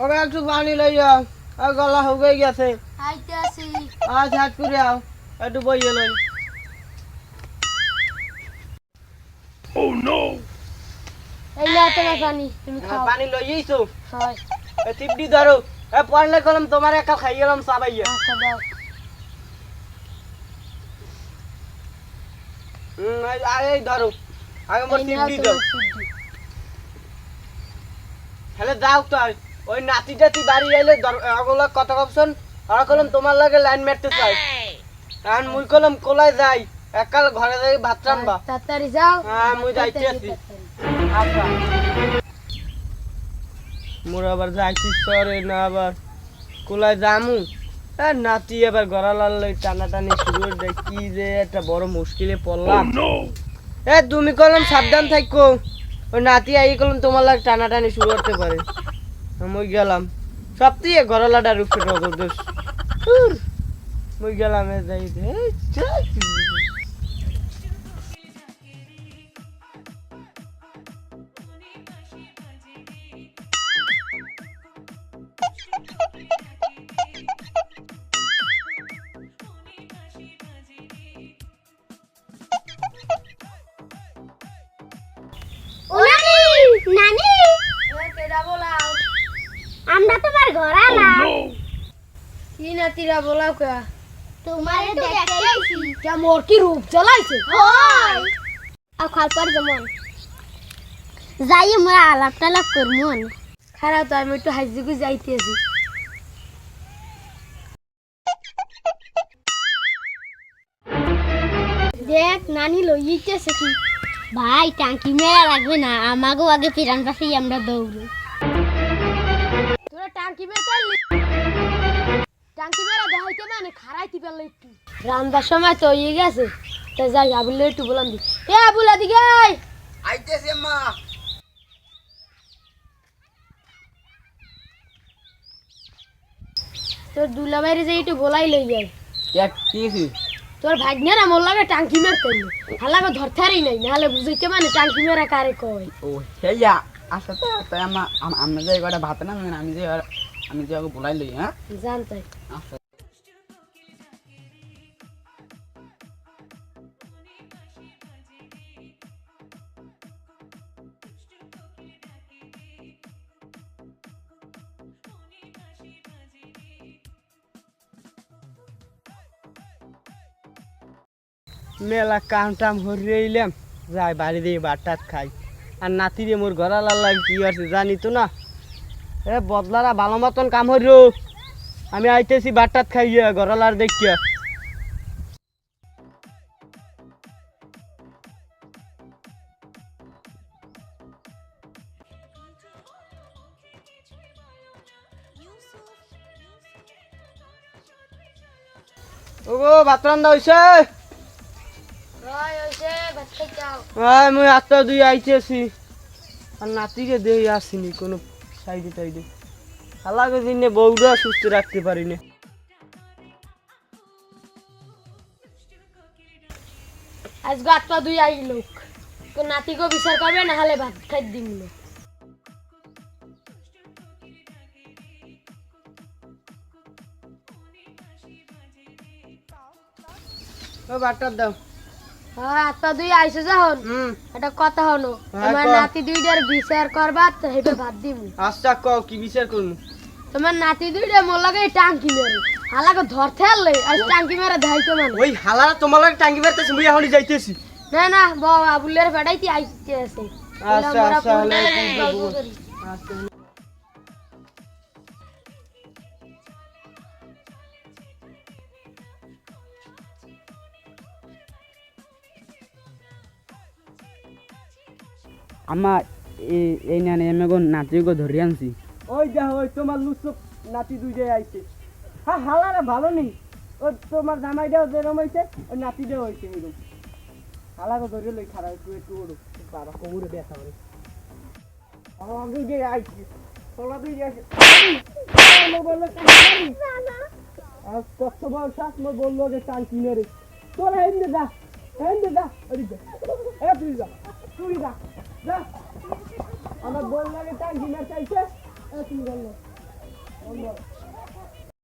ওকে একটু পানি লই যাও, আর গলা শুকিয়ে গেছে। আইতে আসি। আজ হাত করে আও, একটু বইয়ে লই। এই না তোমার পানি, তুমি খাও। পানি লই যাইছো? হয়। এ টিপডি ধরো, এ পড়লে কলম তোমার একা খাই গেলাম সাবাইয়া। আচ্ছা দাও। এই ধরো, আগে মোর টিপডি দাও। হ্যালো যাও তো, ওই নাতিটা তুই বাড়ি আইলে ওগুলো কত অপশন আর কলম তোমার লাগে লাইন মারতে চাই। এখন মুই কলম কোলায় যাই, একাল ঘরে যাই ভাত রান্না। তাড়াতাড়ি যাও। হ্যাঁ মুই যাইতে আছি। আচ্ছা মোর আবার যাইছি সরে না, আবার কোলায় যামু। নাতি এবার গড়া লাল টানাটানি শুরু করে দেয়, কি যে একটা বড় মুশকিলে পড়লাম। তুমি কলম সাবধান থাকো, ওই নাতি আই কলম তোমার লাগে টানাটানি শুরু করতে পারে। মুই গেলাম সবথেকে গড়ালাটার উপরে নজর দোষ। মুই গেলাম যাইতে। নানি কেডা বলাও? আমরা তোমার ঘর আলাম। কি নাতিরা বলাও কা? তোমারে তো দেখতে আইছি। কে মোর কি রূপ জ্বলাইছে? হয়। আর খাল পার যেমন যাই আমরা আলাপ টালাপ করমুন। খারাপ তো আমি একটু হাজিগু যাইতেছি। দেখ নানি লইতেছে কি? ভাই টাঙ্কি মেরা লাগবে না, আমাগো আগে পিরান পাশেই আমরা দৌড়ো। তোরা টাঙ্কি মেরা টাঙ্কি মেরা দেখাইতে মানে খারাইতে পারলে একটু রান্দার সময় তো হয়ে গেছে। তা যাই আবুলে একটু বলাম দি। এ আবুলা দিকে আইতেছে মা। তোর দুলা বাইরে যাই একটু বলাই লই যাই। কি তোর ভাগ্নের আমার লাগে টাঙ্কি মেরতে হালাকে ধরতারই নাই, নাহলে বুঝাইতে মানে টাঙ্কি মেরা কারে কয়। ও হেয়া আচ্ছা তো তাই আমরা যে কটা ভাত না আমি যে ওকে বলাই লই। হ্যাঁ জানতাই আচ্ছা মেলা কাম টাম হরিয়ে এলাম, যাই বাড়ি দিয়ে ভাত খাই। আর নাতিরে মোর ঘরা লাল কি আছে জানি তো না। বদলারা ভালো মতন কাম হরিও, আমি আইতেছি ভাত খাইয়া ঘরালার দেখিয়া। ওগো ভাত রান্না হইছে? মুই আটটা দুই আইতেছি। আর নাতিকে দেই আসিনি কোনো সাইডে টাইডে, হালাকে দিনে বউটা সুস্থ রাখতে পারি না। আজকে আটটা দুই আই লোক তো নাতিকে বিচার করবে, না হলে ভাত খাই দিন। ও ভাতটা দাও। হ্যাঁ আটটা দুই আইসে যখন এটা কথা হলো, তোমার নাতি দুইটার বিচার করবা তো হেবে ভাত দিমু। আচ্ছা কও কি বিচার করমু? তোমার নাতি দুইটা মোর লাগে টাঙ্কি মেরে হালাকে ধরতে আনলে আজ টাঙ্কি মেরে দেখাইতো মানে। ওই হালারা তোমার লাগে টাঙ্কি মারতেছে, মুই এখনই যাইতেছি। না না বাবা আবুলের ফেটাইতে আইতে আছে। আচ্ছা আচ্ছা আমার এই না আমি নাতিকে ধরে আনছি। ওই দেখো ওই তোমার লুচুক নাতি দুইটাই আইছে। হ্যাঁ হালারা ভালো নেই, ওই তোমার জামাইটাও যেরকম হয়েছে ওই নাতিটাও হয়েছে এরকম। হালাকে ধরে লই খারাপ একটু একটু ওড়ো, বাবা কোমরে ব্যথা করে। আমার দুইটাই আইছে, তোলা দুইটাই আইছে। আর কত বড় শ্বাস মই বললো যে টাঙ্কি মেরে তোরা হেন্দে যা তুই যা যা। আমার বল লাগে টাঙ্কি মেরে চাইছে, তুমি বললো